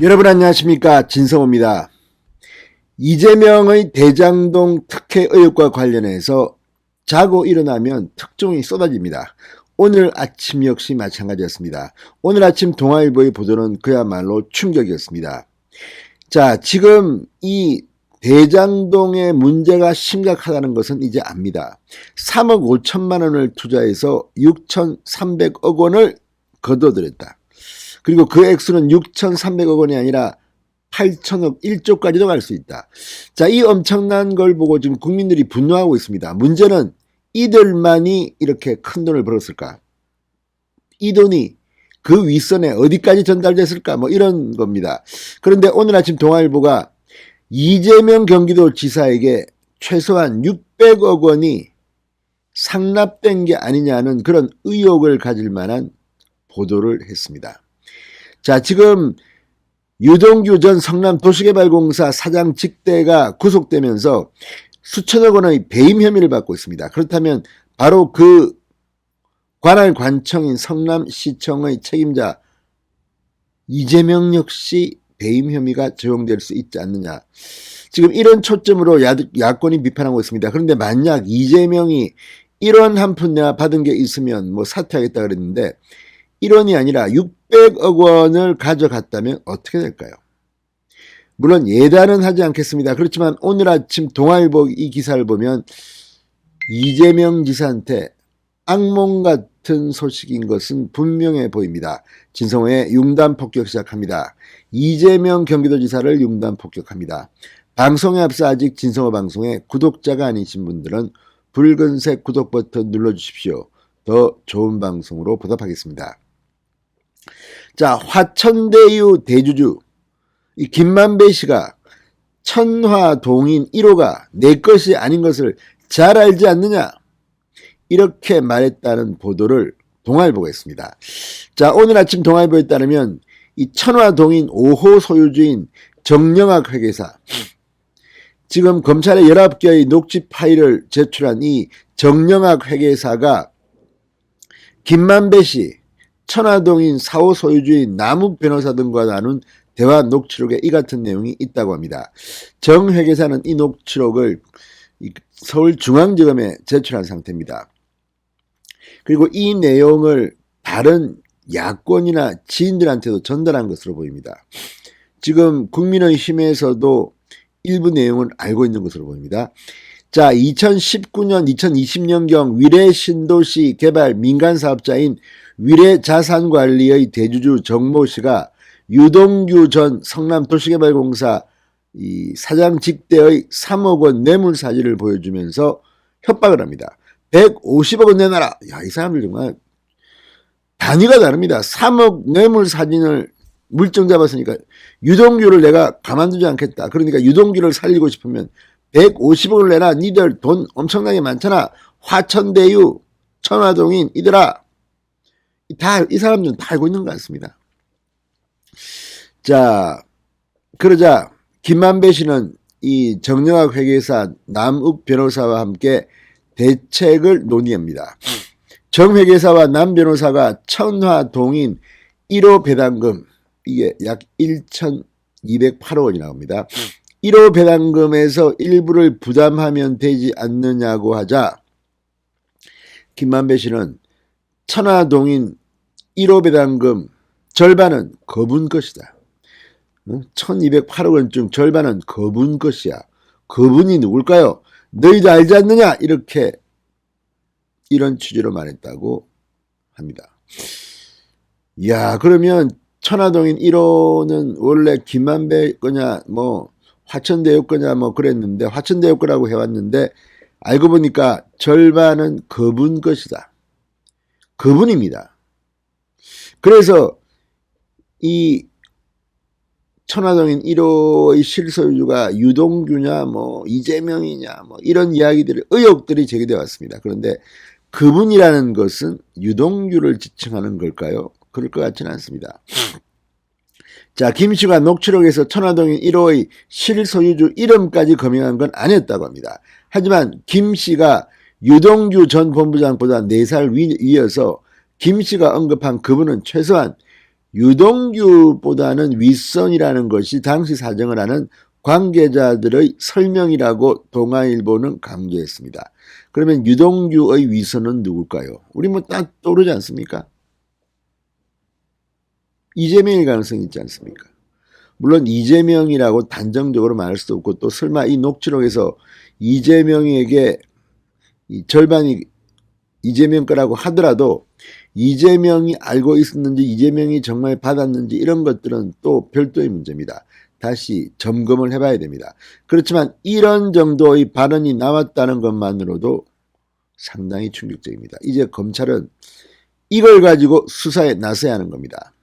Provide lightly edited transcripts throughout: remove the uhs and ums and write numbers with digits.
여러분 안녕하십니까, 진성호입니다. 이재명의 대장동 특혜 의혹과 관련해서 자고 일어나면 특종이 쏟아집니다. 오늘 아침 역시 마찬가지였습니다. 오늘 아침 동아일보의 보도는 그야말로 충격이었습니다. 자, 지금 이 대장동의 문제가 심각하다는 것은 이제 압니다. 3억 5천만 원을 투자해서 6,300억 원을 거둬들였다. 그리고 그 액수는 6,300억 원이 아니라 8천억 1조까지도 갈 수 있다. 자, 이 엄청난 걸 보고 지금 국민들이 분노하고 있습니다. 문제는 이들만이 이렇게 큰 돈을 벌었을까? 이 돈이 그 윗선에 어디까지 전달됐을까? 뭐 이런 겁니다. 그런데 오늘 아침 동아일보가 이재명 경기도지사에게 최소한 600억 원이 상납된 게 아니냐는 그런 의혹을 가질 만한 보도를 했습니다. 자, 지금 유동규 전 성남도시개발공사 사장 직대가 구속되면서 수천억 원의 배임 혐의를 받고 있습니다. 그렇다면 바로 그 관할 관청인 성남시청의 책임자 이재명 역시 배임 혐의가 적용될 수 있지 않느냐. 지금 이런 초점으로 야권이 비판하고 있습니다. 그런데 만약 이재명이 1원 한 푼 내가 받은 게 있으면 뭐 사퇴하겠다 그랬는데 1원이 아니라 600억 원을 가져갔다면 어떻게 될까요? 물론 예단은 하지 않겠습니다. 그렇지만 오늘 아침 동아일보 이 기사를 보면 이재명 지사한테 악몽 같은 소식인 것은 분명해 보입니다. 진성호의 융단 폭격 시작합니다. 이재명 경기도지사를 융단 폭격합니다. 방송에 앞서 아직 진성호 방송에 구독자가 아니신 분들은 붉은색 구독 버튼 눌러주십시오. 더 좋은 방송으로 보답하겠습니다. 자, 화천대유 대주주 이 김만배 씨가 천화동인 1호가 내 것이 아닌 것을 잘 알지 않느냐, 이렇게 말했다는 보도를 동아일보가 했습니다. 자, 오늘 아침 동아일보에 따르면 이 천화동인 5호 소유주인 정영학 회계사, 지금 검찰에 19개의 녹취 파일을 제출한 이 정영학 회계사가 김만배 씨, 천화동인 4호 소유주인 남욱 변호사 등과 나눈 대화 녹취록에 이 같은 내용이 있다고 합니다. 정 회계사는 이 녹취록을 서울중앙지검에 제출한 상태입니다. 그리고 이 내용을 다른 야권이나 지인들한테도 전달한 것으로 보입니다. 지금 국민의힘에서도 일부 내용을 알고 있는 것으로 보입니다. 자, 2019년, 2020년경 위례 신도시 개발 민간사업자인 위례자산관리의 대주주 정모 씨가 유동규 전 성남도시개발공사 이 사장 직대의 3억 원 뇌물 사진을 보여주면서 협박을 합니다. 150억 원 내놔라. 야, 이 사람들 정말 단위가 다릅니다. 3억 뇌물 사진을 물증 잡았으니까 유동규를 내가 가만두지 않겠다. 그러니까 유동규를 살리고 싶으면 150억을 내라. 니들 돈 엄청나게 많잖아. 화천대유, 천화동인 이들아. 이 사람들은 다 알고 있는 것 같습니다. 자, 그러자 김만배 씨는 이 정영학 회계사 남욱 변호사와 함께 대책을 논의합니다. 정 회계사와 남 변호사가 천화동인 1호 배당금, 이게 약 1,208억 원이 나옵니다. 1호 배당금에서 일부를 부담하면 되지 않느냐고 하자 김만배 씨는 천화동인 1호 배당금 절반은 거분 것이다. 1,208억 원 중 절반은 거분 것이야. 거분이 누굴까요? 너희도 알지 않느냐? 이런 취지로 말했다고 합니다. 야, 그러면 천화동인 1호는 원래 김만배 거냐, 뭐 화천대유 거냐, 뭐 그랬는데 화천대유 거라고 해왔는데 알고 보니까 절반은 거분 것이다. 거분입니다. 그래서 이 천화동인 1호의 실소유주가 유동규냐 뭐 이재명이냐 뭐 이런 이야기들이 의혹들이 제기되어 왔습니다. 그런데 그분이라는 것은 유동규를 지칭하는 걸까요? 그럴 것 같지는 않습니다. 자, 김 씨가 녹취록에서 천화동인 1호의 실소유주 이름까지 거명한 건 아니었다고 합니다. 하지만 김 씨가 유동규 전 본부장보다 4살 위여서 김 씨가 언급한 그분은 최소한 유동규보다는 윗선이라는 것이 당시 사정을 아는 관계자들의 설명이라고 동아일보는 강조했습니다. 그러면 유동규의 윗선은 누굴까요? 우리 뭐 딱 떠오르지 않습니까? 이재명일 가능성이 있지 않습니까? 물론 이재명이라고 단정적으로 말할 수도 없고, 또 설마 이 녹취록에서 이재명에게 절반이 이재명 거라고 하더라도 이재명이 알고 있었는지 이재명이 정말 받았는지 이런 것들은 또 별도의 문제입니다. 다시 점검을 해봐야 됩니다. 그렇지만 이런 정도의 발언이 나왔다는 것만으로도 상당히 충격적입니다. 이제 검찰은 이걸 가지고 수사에 나서야 하는 겁니다.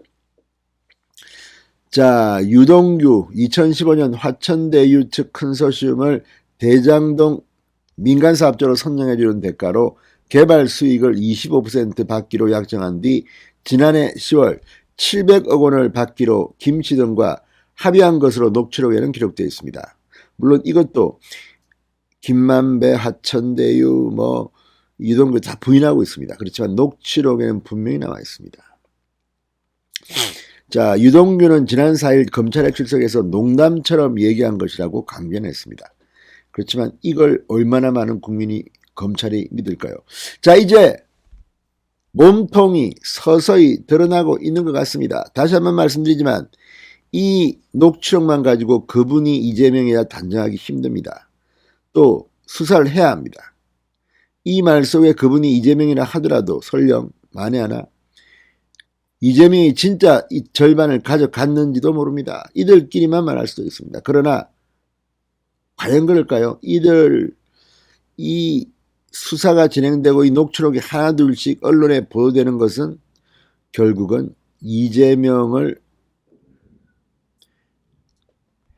자, 유동규 2015년 화천대유 측 컨소시엄을 대장동 민간사업자로 선정해 주는 대가로 개발 수익을 25% 받기로 약정한 뒤 지난해 10월 700억 원을 받기로 김씨 등과 합의한 것으로 녹취록에는 기록되어 있습니다. 물론 이것도 김만배, 화천대유, 유동규 다 부인하고 있습니다. 그렇지만 녹취록에는 분명히 나와 있습니다. 자, 유동규는 지난 4일 검찰의 출석에서 농담처럼 얘기한 것이라고 강변했습니다. 그렇지만 이걸 얼마나 많은 국민이 검찰이 믿을까요? 자, 이제 몸통이 서서히 드러나고 있는 것 같습니다. 다시 한번 말씀드리지만 이 녹취록만 가지고 그분이 이재명이라 단정하기 힘듭니다. 또 수사를 해야 합니다. 이 말 속에 그분이 이재명이라 하더라도 설령 만에 하나 이재명이 진짜 이 절반을 가져갔는지도 모릅니다. 이들끼리만 말할 수도 있습니다. 그러나 과연 그럴까요? 이 수사가 진행되고 이 녹취록이 하나둘씩 언론에 보도되는 것은 결국은 이재명을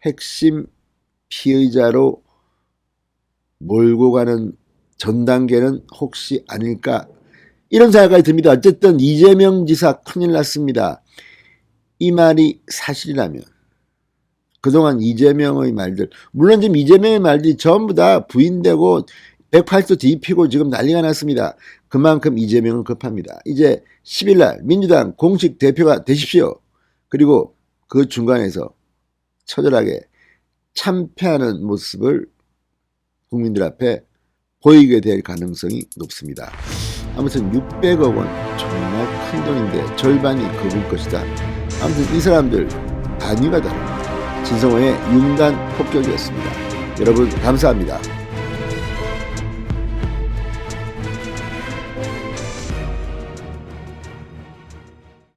핵심 피의자로 몰고 가는 전 단계는 혹시 아닐까, 이런 생각이 듭니다. 어쨌든 이재명 지사 큰일 났습니다. 이 말이 사실이라면 그동안 이재명의 말들, 물론 지금 이재명의 말들이 전부 다 부인되고 180도 뒤피고 지금 난리가 났습니다. 그만큼 이재명은 급합니다. 이제 10일날 민주당 공식 대표가 되십시오. 그리고 그 중간에서 처절하게 참패하는 모습을 국민들 앞에 보이게 될 가능성이 높습니다. 아무튼 600억 원 정말 큰 돈인데 절반이 그분 것이다. 아무튼 이 사람들 단위가 다릅니다. 진성호의 융단 폭격이었습니다. 여러분 감사합니다.